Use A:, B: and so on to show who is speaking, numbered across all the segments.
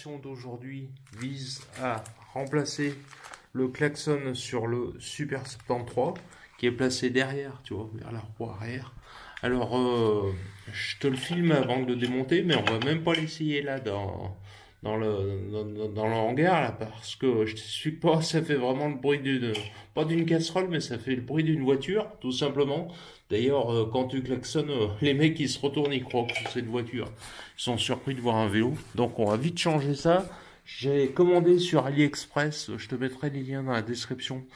A: démonstration d'aujourd'hui vise à remplacer le klaxon sur le Super 73 qui est placé derrière, tu vois, vers la roue arrière. Alors, je te le filme avant de le démonter, mais on va même pas l'essayer là dans le hangar là, parce que je t'explique pas, ça fait vraiment le bruit pas d'une casserole, mais ça fait le bruit d'une voiture, tout simplement. D'ailleurs, quand tu klaxonnes, les mecs ils se retournent, ils croient que c'est une voiture. Ils sont surpris de voir un vélo. Donc on va vite changer ça. J'ai commandé sur AliExpress, je te mettrai les liens dans la description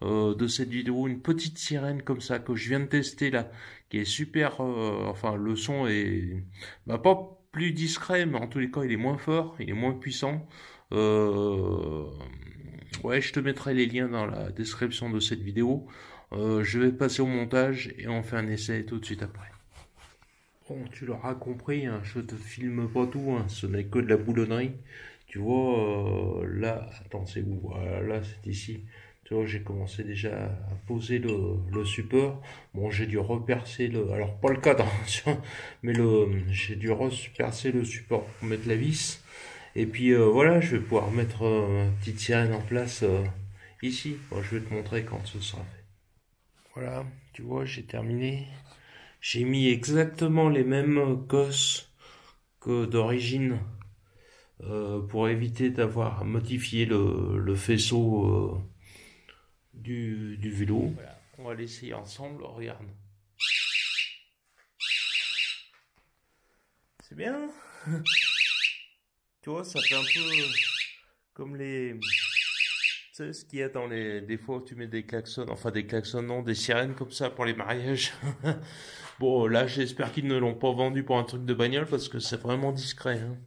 A: de cette vidéo, une petite sirène comme ça que je viens de tester là, qui est super, enfin le son est pas plus discret, mais en tous les cas il est moins fort, il est moins puissant. Ouais, je te mettrai les liens dans la description de cette vidéo. Je vais passer au montage et on fait un essai tout de suite après. Bon, tu l'auras compris, hein, je te filme pas tout, hein, ce n'est que de la boulonnerie. Tu vois, là, attends, c'est où? Voilà, là, c'est ici. Tu vois, j'ai commencé déjà à poser le support. Bon, j'ai dû repercer alors pas le cadre, hein, mais j'ai dû repercer le support pour mettre la vis. Et puis voilà, je vais pouvoir mettre ma petite sirène en place ici. Bon, je vais te montrer quand ce sera fait. Voilà, tu vois, j'ai terminé. J'ai mis exactement les mêmes cosses que d'origine pour éviter d'avoir à modifier le faisceau du vélo. Voilà, on va l'essayer ensemble, regarde. C'est bien. Tu vois, ça fait un peu comme les... Tu sais ce qu'il y a dans les... Des fois où tu mets des klaxons, enfin des klaxons non, des sirènes comme ça pour les mariages. Bon, là j'espère qu'ils ne l'ont pas vendu pour un truc de bagnole parce que c'est vraiment discret. Hein.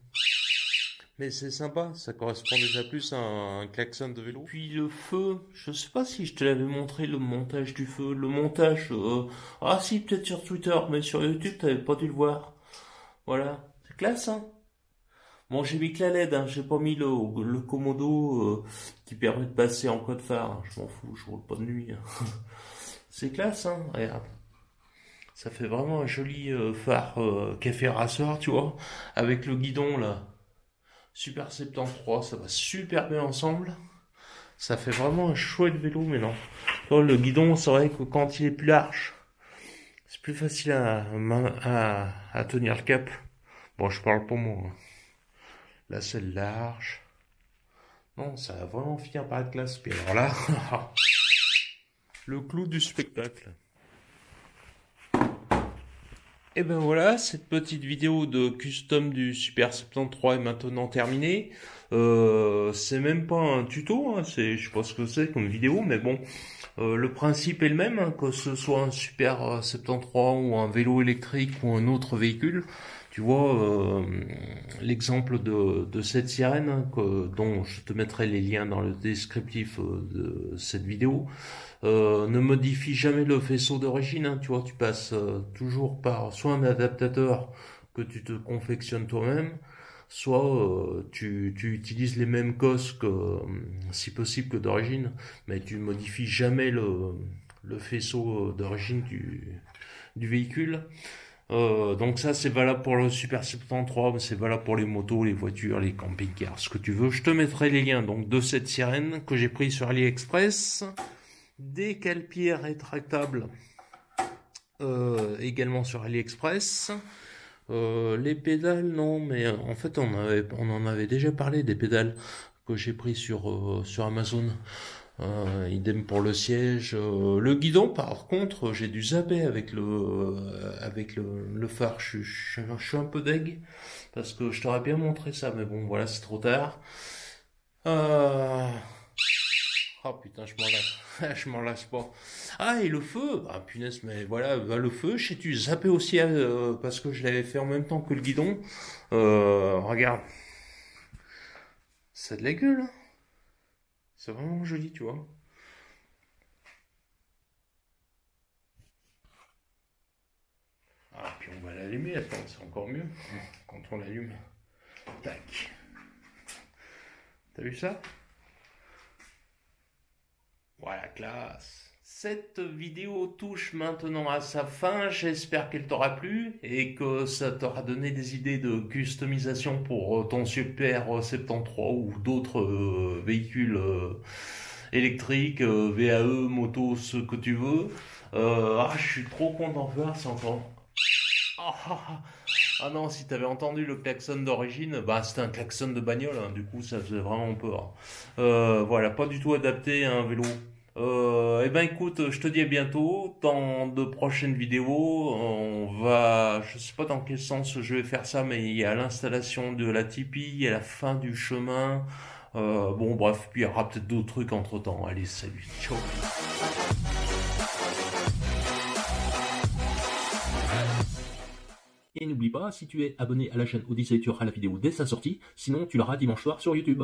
A: Mais c'est sympa, ça correspond déjà plus à un klaxon de vélo. Puis le feu, je sais pas si je te l'avais montré le montage du feu. Le montage, ah si, peut-être sur Twitter, mais sur YouTube t'avais pas dû le voir. Voilà, c'est classe hein. Bon, j'ai mis que la LED, hein. J'ai pas mis le Komodo qui permet de passer en code phare. Hein. Je m'en fous, je roule pas de nuit. Hein. C'est classe, hein. Regarde. Ça fait vraiment un joli phare café racer, tu vois. Avec le guidon là. Super 73, ça va super bien ensemble. Ça fait vraiment un chouette vélo, mais non. Tu vois, le guidon, c'est vrai que quand il est plus large, c'est plus facile à tenir le cap. Bon, je parle pour moi. Hein. Là, c'est large. Non, ça va vraiment finir par être classe. Puis alors là, le clou du spectacle. Et ben voilà, cette petite vidéo de custom du Super 73 est maintenant terminée. C'est même pas un tuto, hein, je sais pas ce que c'est comme vidéo, mais bon, le principe est le même, hein, que ce soit un Super 73 ou un vélo électrique ou un autre véhicule. Tu vois, l'exemple de cette sirène, hein, dont je te mettrai les liens dans le descriptif de cette vidéo, ne modifie jamais le faisceau d'origine. Hein, tu vois, tu passes toujours par soit un adaptateur que tu te confectionnes toi-même, soit tu utilises les mêmes cosses que, si possible, que d'origine, mais tu ne modifies jamais le faisceau d'origine du véhicule. Donc ça c'est valable pour le Super 73, mais c'est valable pour les motos, les voitures, les camping-cars, ce que tu veux. Je te mettrai les liens donc de cette sirène que j'ai pris sur AliExpress, des cale-pieds rétractables également sur AliExpress. Les pédales non, mais en fait on en avait déjà parlé des pédales que j'ai pris sur Amazon. Idem pour le siège. Le guidon, par contre, j'ai dû zapper avec le phare. Je suis un peu deg parce que je t'aurais bien montré ça, mais bon, voilà, c'est trop tard. Oh putain, je m'en lâche, je m'en lâche pas. Ah, et le feu, ah punaise, mais voilà, bah, le feu, j'ai dû zapper aussi parce que je l'avais fait en même temps que le guidon. Regarde, ça a de la gueule. Hein. C'est vraiment joli, tu vois. Ah, puis on va l'allumer, attends, c'est encore mieux. Quand on l'allume. Tac. T'as vu ça? Voilà, classe. Cette vidéo touche maintenant à sa fin, j'espère qu'elle t'aura plu et que ça t'aura donné des idées de customisation pour ton Super 73 ou d'autres véhicules électriques, VAE, moto, ce que tu veux. Je suis trop content de voir, c'est encore... Ah, ah, ah. Ah non, si t'avais entendu le klaxon d'origine, bah c'était un klaxon de bagnole, hein, du coup ça faisait vraiment peur. Voilà, pas du tout adapté à un vélo. Eh ben écoute, je te dis à bientôt dans de prochaines vidéos. Je sais pas dans quel sens je vais faire ça, mais il y a l'installation de la Tipeee, il y a la fin du chemin. Bon bref, puis il y aura peut-être d'autres trucs entre temps. Allez, salut, ciao.
B: Et n'oublie pas, si tu es abonné à la chaîne Odyssey, tu auras la vidéo dès sa sortie, sinon tu l'auras dimanche soir sur YouTube.